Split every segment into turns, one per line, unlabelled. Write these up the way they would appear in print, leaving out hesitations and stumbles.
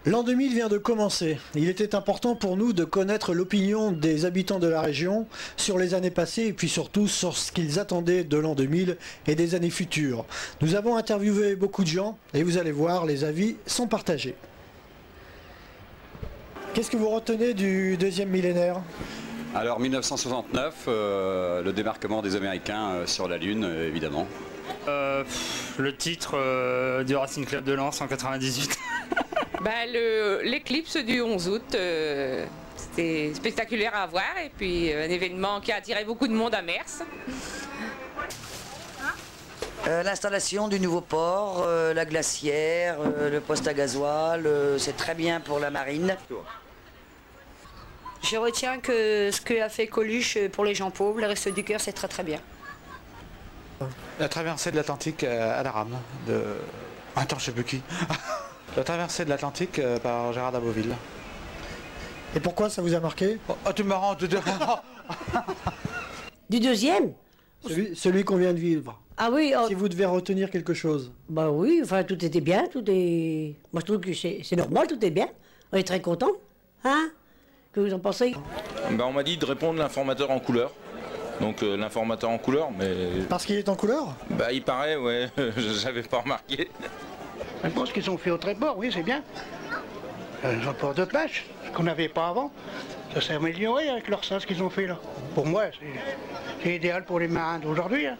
L'an 2000 vient de commencer. Il était important pour nous de connaître l'opinion des habitants de la région sur les années passées et puis surtout sur ce qu'ils attendaient de l'an 2000 et des années futures. Nous avons interviewé beaucoup de gens et vous allez voir, les avis sont partagés. Qu'est-ce que vous retenez du deuxième millénaire ?
Alors 1969, le débarquement des Américains sur la Lune, évidemment.
Le titre du Racing Club de Lens en 98.
L'éclipse du 11 août, c'était spectaculaire à voir et puis un événement qui a attiré beaucoup de monde à Mers.
L'installation du nouveau port, la glacière, le poste à gasoil, c'est très bien pour la marine.
Je retiens que ce qu'a fait Coluche pour les gens pauvres, le Restos du Cœur, c'est très très bien.
La traversée de l'Atlantique à la rame de... Attends, je sais plus qui. La traversée de l'Atlantique par Gérard Daboville.
Et pourquoi ça vous a marqué ?
Oh, tu me rends...
Du deuxième ?
Celui qu'on vient de vivre.
Ah oui.
Si vous devez retenir quelque chose.
Bah oui, enfin tout était bien, tout est... Moi je trouve que c'est normal, tout est bien. On est très contents. Hein ? Que vous en pensez ?
On m'a dit de répondre l'informateur en couleur. Donc l'informateur en couleur, mais...
Parce qu'il est en couleur ?
Bah il paraît, ouais, j'avais pas remarqué.
Je pense qu'ils ont fait au tréport, oui, c'est bien. Un port de pêche, ce qu'on n'avait pas avant. Ça s'est amélioré avec leur ça, ce qu'ils ont fait là. Pour moi, c'est idéal pour les marins d'aujourd'hui. Hein.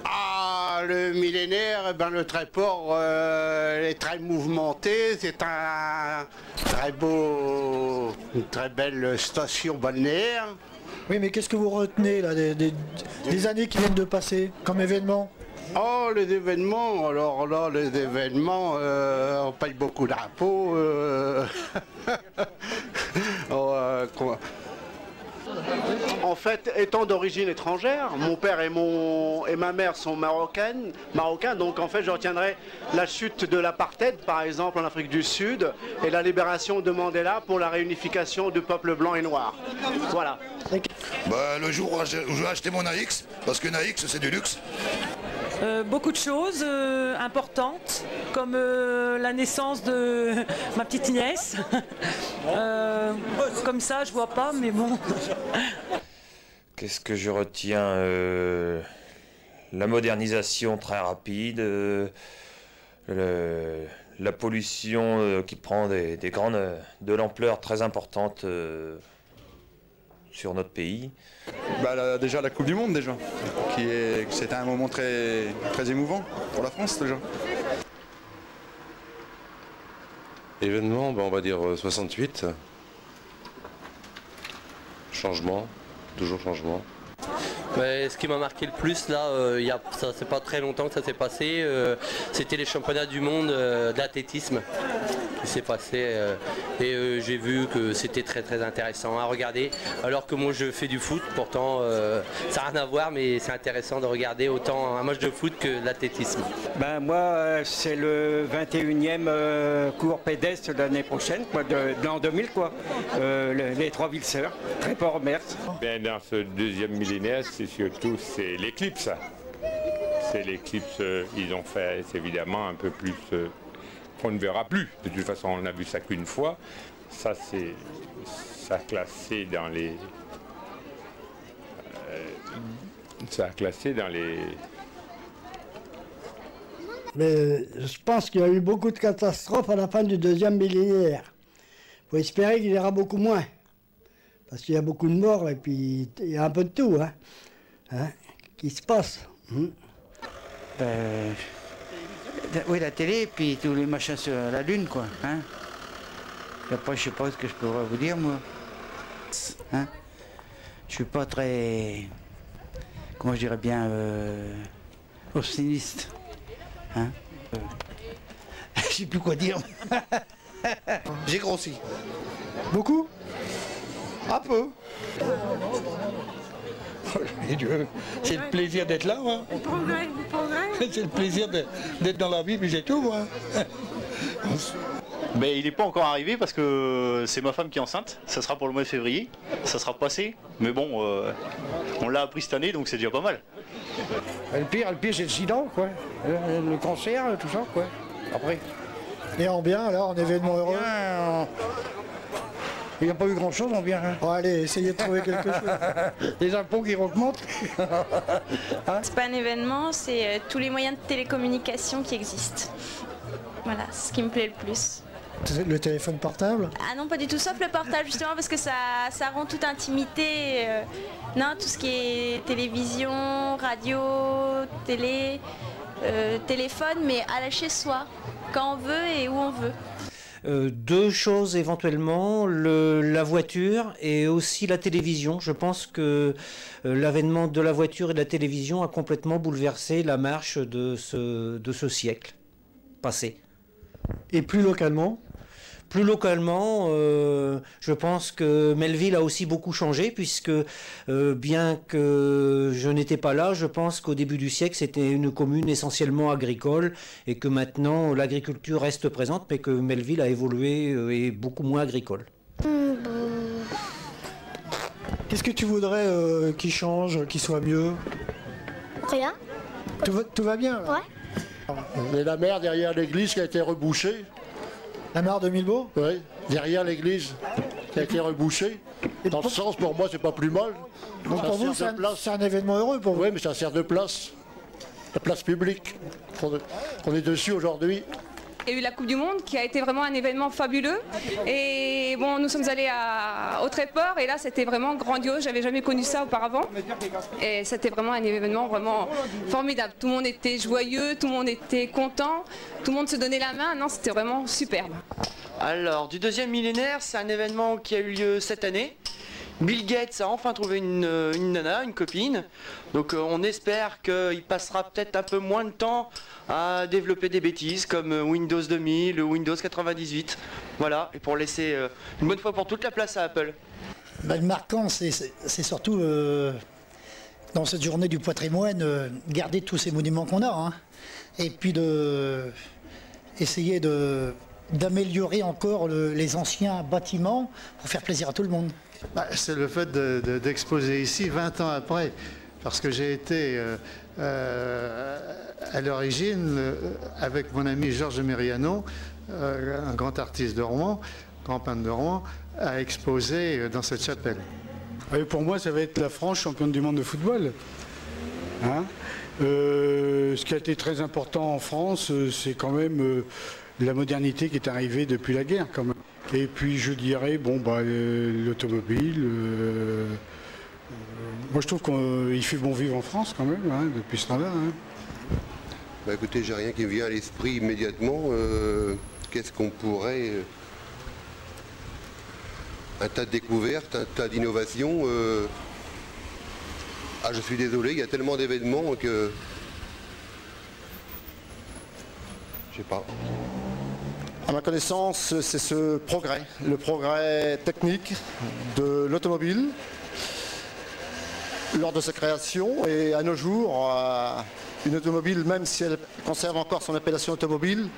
Ah, le millénaire, le tréport est très mouvementé. C'est un très beau, une très belle station balnéaire.
Oui, mais qu'est-ce que vous retenez là, des années qui viennent de passer comme événement ?
Oh, les événements, alors là, les événements, on paye beaucoup d'impôts.
En fait, étant d'origine étrangère, mon père et ma mère sont marocains, donc en fait je retiendrai la chute de l'apartheid par exemple en Afrique du Sud et la libération de Mandela pour la réunification du peuple blanc et noir. Voilà.
Le jour où j'ai acheté mon AX, parce que une AX c'est du luxe.
Beaucoup de choses importantes, comme la naissance de ma petite nièce. Comme ça, je vois pas, mais bon.
Qu'est-ce que je retiens La modernisation très rapide, la pollution qui prend de l'ampleur très importante sur notre pays.
Déjà la Coupe du Monde déjà, c'était un moment très, très émouvant pour la France déjà.
Événement, on va dire 68. Changement, toujours changement.
Ce qui m'a marqué le plus là, ça c'est pas très longtemps que ça s'est passé, c'était les championnats du monde d'athlétisme qui s'est passé et j'ai vu que c'était très très intéressant à regarder, alors que moi je fais du foot, pourtant ça n'a rien à voir, mais c'est intéressant de regarder autant un match de foot que l'athlétisme.
Moi c'est le 21e cours pédestre de l'année prochaine, de l'an 2000 quoi, les trois villes sœurs, Tréport-Mers.
Dans ce deuxième millénaire, c'est l'éclipse. C'est l'éclipse, ils ont fait évidemment un peu plus qu'on ne verra plus. De toute façon, on n'a vu ça qu'une fois. Ça, c'est classé dans les...
Mais je pense qu'il y a eu beaucoup de catastrophes à la fin du deuxième millénaire. Il faut espérer qu'il y aura beaucoup moins. Parce qu'il y a beaucoup de morts et puis il y a un peu de tout qui se passe.
Oui, la télé et puis tous les machins sur la Lune, quoi. Et après, je sais pas ce que je pourrais vous dire, moi. Je suis pas très... Comment je dirais bien... optimiste. Je sais plus quoi dire.
J'ai grossi.
Beaucoup ?
Un peu.
C'est le plaisir d'être là, moi. C'est le plaisir d'être dans la vie, mais c'est tout, moi.
Mais il n'est pas encore arrivé parce que c'est ma femme qui est enceinte. Ça sera pour le mois de février. Ça sera passé. Mais bon, on l'a appris cette année, donc c'est déjà pas mal.
Le pire, c'est le sida, quoi. Le cancer, tout ça, quoi. Après.
Et en bien alors, en événement heureux?
Il n'y a pas eu grand-chose en bien. Hein.
Bon, allez, essayez de trouver quelque chose.
Les impôts qui augmentent.
Hein, c'est pas un événement, c'est tous les moyens de télécommunication qui existent. Voilà, c'est ce qui me plaît le plus.
Le téléphone portable?
Ah non, pas du tout, sauf le portable justement parce que ça rend toute intimité. Non, tout ce qui est télévision, radio, télé, téléphone, mais à la chez soi, quand on veut et où on veut.
Deux choses éventuellement, la voiture et aussi la télévision. Je pense que l'avènement de la voiture et de la télévision a complètement bouleversé la marche de ce siècle passé.
Et plus localement?
Plus localement, je pense que Melville a aussi beaucoup changé puisque bien que je n'étais pas là, je pense qu'au début du siècle c'était une commune essentiellement agricole et que maintenant l'agriculture reste présente mais que Melville a évolué et est beaucoup moins agricole.
Qu'est-ce que tu voudrais qui change, qui soit mieux?
Rien.
Tout va bien là?
Ouais.
Et la mer derrière l'église qui a été rebouchée.
La mare de Milbeau?
Oui, derrière l'église qui a été rebouchée. Dans le sens, pour moi, c'est pas plus mal.
Donc pour vous, c'est un événement heureux pour vous?
Oui, mais ça sert de place. La place publique. On est dessus aujourd'hui.
Il y a eu la Coupe du Monde qui a été vraiment un événement fabuleux. Et bon, nous sommes allés au Tréport et là c'était vraiment grandiose. J'avais jamais connu ça auparavant. Et c'était vraiment un événement vraiment formidable. Tout le monde était joyeux, tout le monde était content, tout le monde se donnait la main. Non, c'était vraiment superbe.
Alors, du deuxième millénaire, c'est un événement qui a eu lieu cette année. Bill Gates a enfin trouvé une nana, une copine. Donc on espère qu'il passera peut-être un peu moins de temps à développer des bêtises comme Windows 2000 ou Windows 98. Voilà, et pour laisser une bonne fois pour toute la place à Apple.
Le marquant, c'est surtout dans cette journée du patrimoine, garder tous ces monuments qu'on a. Hein, et puis essayer d'améliorer encore les anciens bâtiments pour faire plaisir à tout le monde.
C'est le fait d'exposer ici 20 ans après, parce que j'ai été à l'origine avec mon ami Georges Mériano, un grand artiste de Rouen, grand peintre de Rouen, à exposer dans cette chapelle.
Et pour moi, ça va être la France championne du monde de football. Hein, ce qui a été très important en France, c'est quand même la modernité qui est arrivée depuis la guerre quand même. Et puis je dirais, bon, l'automobile. Moi je trouve qu'il fait bon vivre en France quand même, hein, depuis ce temps-là. Hein.
Écoutez, j'ai rien qui me vient à l'esprit immédiatement. Qu'est-ce qu'on pourrait... un tas de découvertes, un tas d'innovations. Ah, je suis désolé, il y a tellement d'événements que... Je sais pas.
À ma connaissance, c'est ce progrès, le progrès technique de l'automobile lors de sa création. Et à nos jours, une automobile, même si elle conserve encore son appellation automobile,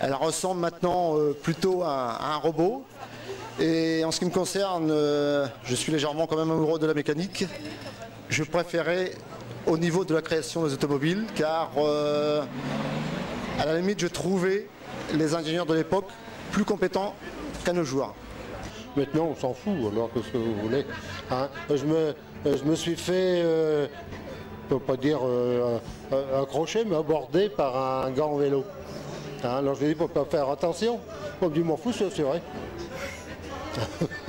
elle ressemble maintenant plutôt à un robot. Et en ce qui me concerne, je suis légèrement quand même amoureux de la mécanique. Je préférais au niveau de la création des automobiles, car à la limite, je trouvais les ingénieurs de l'époque plus compétents qu'à nos jours.
Maintenant, on s'en fout, alors qu'est-ce que vous voulez, hein. Je me suis fait, je peux pas dire accrocher, mais aborder par un gars en vélo. Hein, alors je lui ai dit, faut pas faire attention. On me dit, m'en fous, c'est vrai.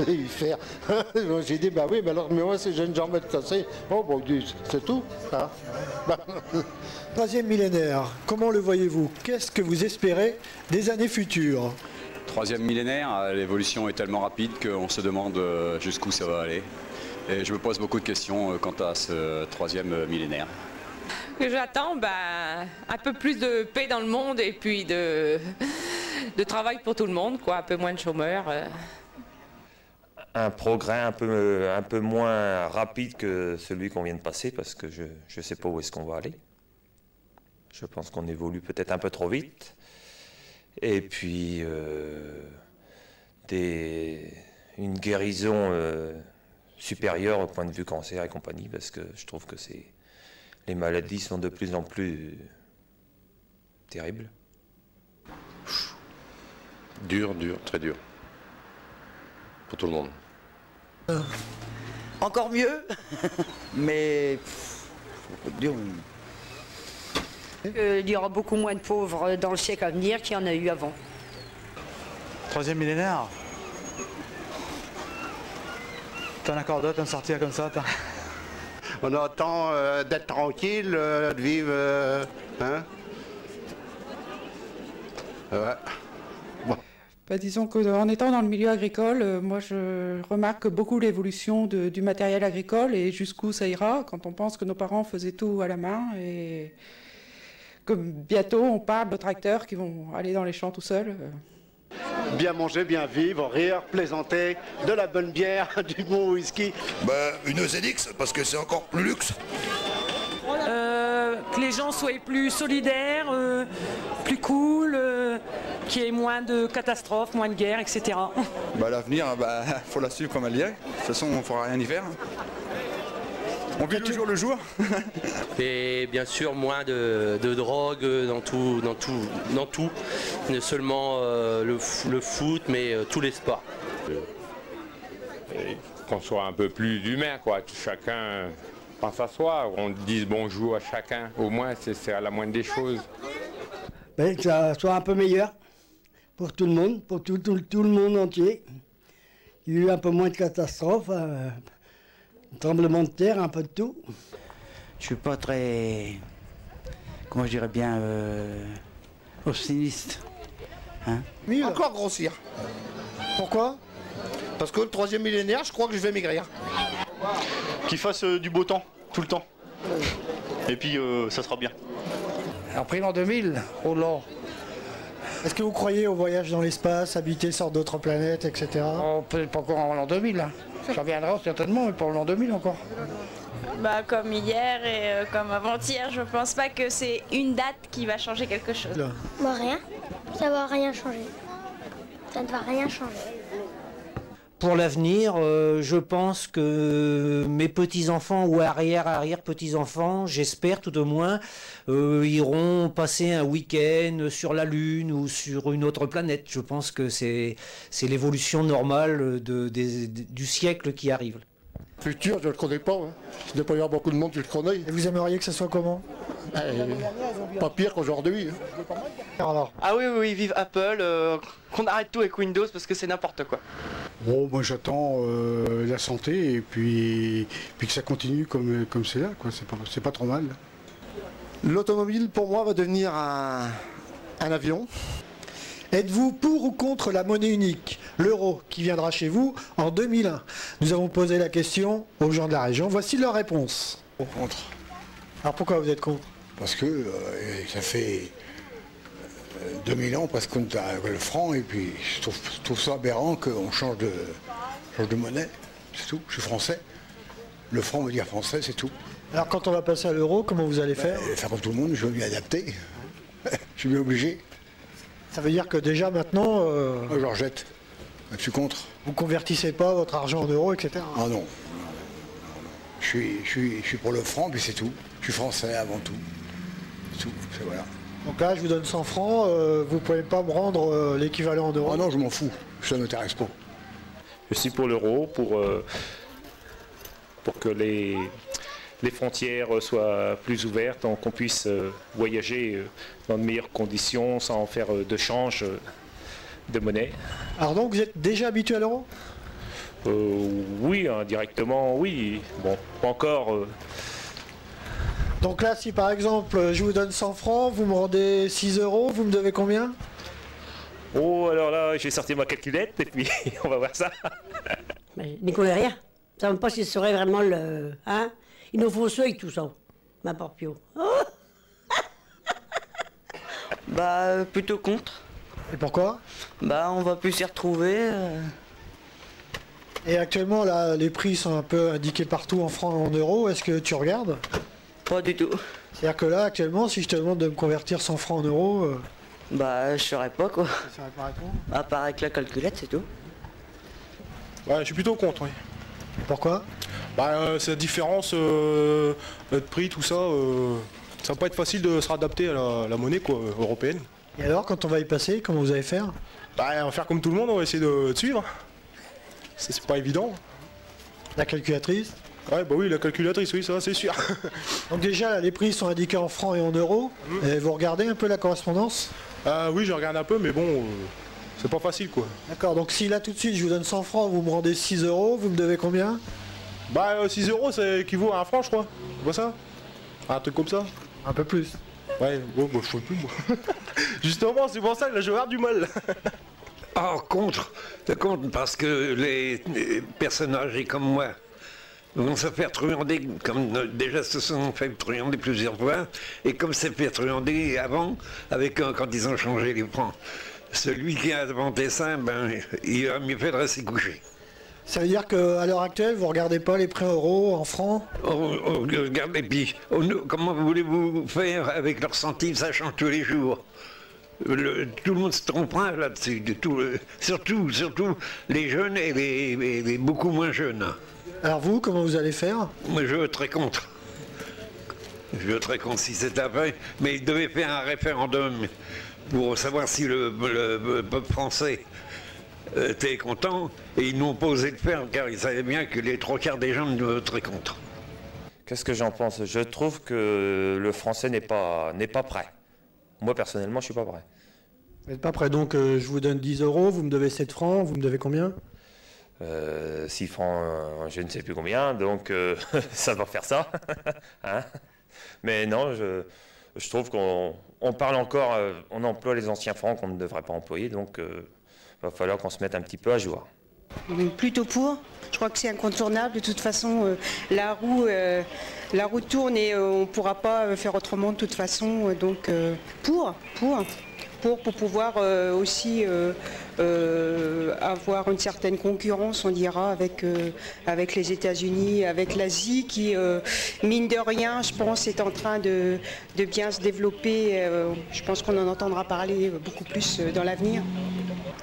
J'ai dit, bah oui, mais alors, mais moi, si j'ai une jambe cassée, oh, bon, c'est tout. Hein.
Troisième millénaire, comment le voyez-vous? Qu'est-ce que vous espérez des années futures?
Troisième millénaire, l'évolution est tellement rapide qu'on se demande jusqu'où ça va aller. Et je me pose beaucoup de questions quant à ce troisième millénaire.
Que j'attends, un peu plus de paix dans le monde et puis de travail pour tout le monde, quoi, un peu moins de chômeurs.
Un progrès un peu moins rapide que celui qu'on vient de passer, parce que je ne sais pas où est-ce qu'on va aller. Je pense qu'on évolue peut-être un peu trop vite. Et puis, une guérison supérieure au point de vue cancer et compagnie, parce que je trouve que les maladies sont de plus en plus terribles.
Dur, très dur. Pour tout le monde.
Encore mieux, mais dur.
Il y aura beaucoup moins de pauvres dans le siècle à venir qu'il y en a eu avant.
Troisième millénaire. T'en as encore d'autres, en sortir comme ça.
On attend d'être tranquille, de vivre. Hein? Ouais. Bon.
Bah, disons qu'en étant dans le milieu agricole, moi je remarque beaucoup l'évolution du matériel agricole et jusqu'où ça ira quand on pense que nos parents faisaient tout à la main et que bientôt on parle de tracteurs qui vont aller dans les champs tout seuls.
Bien manger, bien vivre, rire, plaisanter, de la bonne bière, du bon whisky.
Une ZX parce que c'est encore plus luxe.
Que les gens soient plus solidaires, plus cool, qu'il y ait moins de catastrophes, moins de guerres, etc.
L'avenir, faut la suivre comme elle y est. De toute façon, on ne fera rien y faire. On vit le jour.
Et bien sûr, moins de drogue dans tout. Ne seulement le foot, mais tous les sports.
Qu'on soit un peu plus humain, quoi. Chacun pense à soi, on dise bonjour à chacun. Au moins, c'est à la moindre des choses.
Que ça soit un peu meilleur pour tout le monde, pour tout le monde entier. Il y a eu un peu moins de catastrophes. Tremblement de terre, un peu de tout.
Je suis pas très, comment je dirais bien, optimiste. Hein?
Encore grossir.
Pourquoi?
Parce que le troisième millénaire, je crois que je vais maigrir.
Qu'il fasse du beau temps, tout le temps. Et puis ça sera bien.
Après l'an 2000, oh là.
Est-ce que vous croyez au voyage dans l'espace, habiter sur d'autres planètes, etc.
Peut-être pas encore en l'an 2000. Hein. Ça reviendra certainement, mais pas en l'an 2000 encore.
Comme hier et comme avant-hier, je pense pas que c'est une date qui va changer quelque chose.
Moi rien, ça va rien changer. Ça ne va rien changer.
Pour l'avenir, je pense que mes petits-enfants ou arrière-petits-enfants, j'espère tout au moins, iront passer un week-end sur la Lune ou sur une autre planète. Je pense que c'est l'évolution normale du siècle qui arrive.
Le futur, je ne le connais pas. Hein. Il ne doit pas y avoir beaucoup de monde qui le connaît.
Et vous aimeriez que ça soit comment?
Pas pire qu'aujourd'hui.
Alors.
Ah oui, vive Apple, qu'on arrête tout avec Windows parce que c'est n'importe quoi.
Bon, moi j'attends la santé et puis que ça continue comme c'est là, quoi. C'est pas trop mal. L'automobile, pour moi, va devenir un avion.
Êtes-vous pour ou contre la monnaie unique, l'euro, qui viendra chez vous en 2001? Nous avons posé la question aux gens de la région. Voici leur réponse.
Contre.
Alors pourquoi vous êtes contre?
Parce que ça fait 2000 ans presque qu'on a le franc et puis je trouve ça aberrant qu'on change de monnaie. C'est tout. Je suis français. Le franc veut dire français, c'est tout.
Alors quand on va passer à l'euro, comment vous allez faire?
Faire comme tout le monde, je vais m'y adapter. Je suis bien obligé.
Ça veut dire que déjà maintenant...
Je rejette. Je suis contre.
Vous convertissez pas votre argent en euros, etc.
Ah non. Je suis pour le franc, puis c'est tout. Je suis français avant tout. C'est tout, voilà.
Donc là, je vous donne 100 francs, vous pouvez pas me rendre l'équivalent en euros?
Ah non, je m'en fous. Ça ne m'intéresse pas.
Je suis pour l'euro, pour que les frontières soient plus ouvertes, qu'on puisse voyager dans de meilleures conditions sans faire de change de monnaie.
Alors donc vous êtes déjà habitué à l'euro?
Oui, indirectement, oui. Bon, pas encore.
Donc là, si par exemple je vous donne 100 francs, vous me rendez 6 euros, vous me devez combien?
Oh, alors là, j'ai sorti ma calculette et puis on va voir ça.
Mais n'y connais rien. Je ne sais même pas si ce serait vraiment le... Hein? Il nous faut ceux avec tout ça. M'importe plus. Oh
Plutôt contre.
Et pourquoi?
On va plus s'y retrouver.
Et actuellement, là, les prix sont un peu indiqués partout en francs et en euros. Est-ce que tu regardes?
Pas du tout.
C'est-à-dire que là, actuellement, si je te demande de me convertir 100 francs en euros...
je saurais pas, quoi.
Tu saurais pas répondre?
À part avec la calculette, c'est tout.
Ouais, je suis plutôt contre, oui.
Pourquoi?
C'est la différence de prix, tout ça. Ça va pas être facile de se réadapter à la monnaie européenne.
Et alors, quand on va y passer, comment vous allez faire?
Bah, on va faire comme tout le monde, on va essayer de suivre. C'est pas évident.
La calculatrice?
Ouais, bah oui, la calculatrice, oui, ça c'est sûr.
Donc déjà, là, les prix sont indiqués en francs et en euros. Et vous regardez un peu la correspondance?
Oui, je regarde un peu, mais bon, c'est pas facile, quoi.
D'accord, donc si là, tout de suite, je vous donne 100 francs, vous me rendez 6 euros, vous me devez combien?
Bah, 6 euros, ça équivaut à 1 franc, je crois. C'est pas ça? Un truc comme ça?
Un peu plus.
Ouais, bon, bah, je sais plus, moi. Justement, c'est pour ça que là, je vais avoir du mal.
Contre, parce que les personnes âgées comme moi vont se faire truander, comme déjà se sont fait truander plusieurs fois, et comme c'est fait truander avant, avec quand ils ont changé les francs. Celui qui a inventé ça, ben, il a mieux fait de rester couché.
Ça veut dire qu'à l'heure actuelle, vous regardez pas les prix en euros, en francs?
Regardez, puis, comment voulez-vous faire avec leurs centimes, ça change tous les jours. Tout le monde se trompera là-dessus, surtout les jeunes et les beaucoup moins jeunes.
Alors vous, comment vous allez faire?
Moi, je voterai contre. Je voterai contre si c'était après, mais il devait faire un référendum pour savoir si le peuple français était content, et ils n'ont pas osé le faire car ils savaient bien que les 3/4 des gens ne voteraient contre.
Qu'est-ce que j'en pense? Je trouve que le français n'est pas prêt. Moi, personnellement, je suis pas prêt.
Vous n'êtes pas prêt, donc je vous donne 10 euros, vous me devez 7 francs, vous me devez combien?
6 francs, je ne sais plus combien, donc ça va faire ça. Hein, mais non, je trouve qu'on parle encore, on emploie les anciens francs qu'on ne devrait pas employer, donc il va falloir qu'on se mette un petit peu à jour.
Plutôt pour. Je crois que c'est incontournable. De toute façon, la roue tourne et on ne pourra pas faire autrement de toute façon. Donc pour pouvoir aussi avoir une certaine concurrence, on dira, avec les États-Unis, avec l'Asie qui, mine de rien, je pense, est en train de bien se développer. Je pense qu'on en entendra parler beaucoup plus dans l'avenir.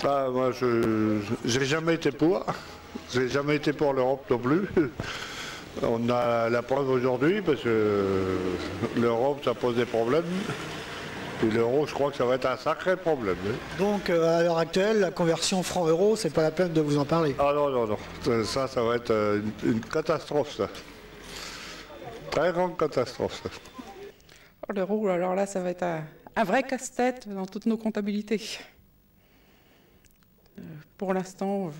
Ah, moi, je n'ai jamais été pour. J'ai jamais été pour l'Europe non plus. On a la preuve aujourd'hui parce que l'Europe, ça pose des problèmes. Et l'euro, je crois que ça va être un sacré problème.
Donc, à l'heure actuelle, la conversion franc-euro, c'est pas la peine de vous en parler?
Ah non, non, non. Ça va être une catastrophe, ça. Très grande catastrophe, ça.
Oh, l'euro, alors là, ça va être un vrai casse-tête dans toutes nos comptabilités. Pour l'instant,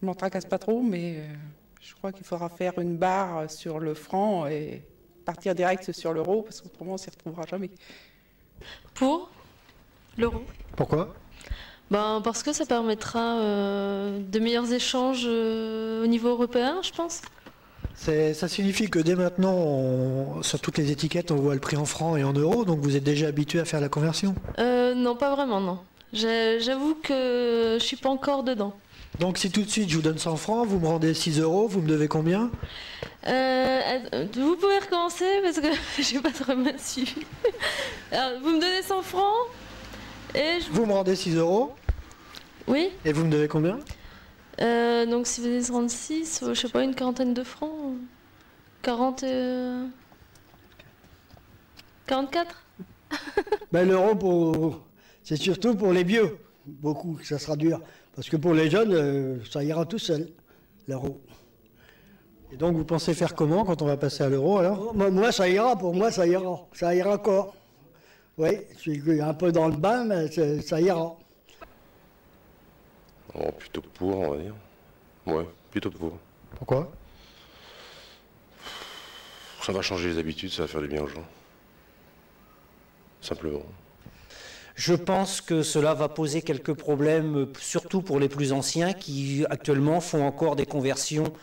je m'en tracasse pas trop, mais je crois qu'il faudra faire une barre sur le franc et partir direct sur l'euro, parce qu'autrement, on s'y retrouvera jamais.
Pour l'euro.
Pourquoi?
Parce que ça permettra de meilleurs échanges au niveau européen, je pense.
Ça signifie que dès maintenant, sur toutes les étiquettes, on voit le prix en francs et en euros, donc vous êtes déjà habitué à faire la conversion?
Non, pas vraiment, non. J'avoue que je suis pas encore dedans.
Donc si tout de suite je vous donne 100 francs, vous me rendez 6 euros, vous me devez combien?
Vous pouvez recommencer parce que j'ai pas trop mal su. Alors, vous me donnez 100 francs et
vous me rendez 6 euros?
Oui.
Et vous me devez combien?
Donc si vous devez 36, je sais pas, une quarantaine de francs. 40 44.
L'euro, c'est surtout pour les vieux. Beaucoup, ça sera dur. Parce que pour les jeunes, ça ira tout seul, l'euro.
Et donc vous pensez faire comment quand on va passer à l'euro alors?
Moi ça ira, pour moi ça ira. Ça ira encore. Oui, je suis un peu dans le bain, mais ça ira.
Oh, plutôt pour, on va dire. Ouais, plutôt pour.
Pourquoi?
Ça va changer les habitudes, ça va faire du bien aux gens. Simplement.
Je pense que cela va poser quelques problèmes, surtout pour les plus anciens qui actuellement font encore des conversions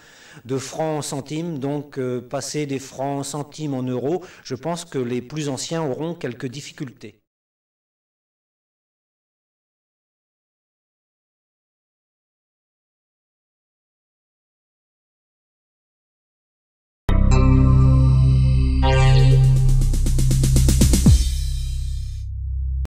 de francs en centimes, donc passer des francs en centimes en euros, je pense que les plus anciens auront quelques difficultés.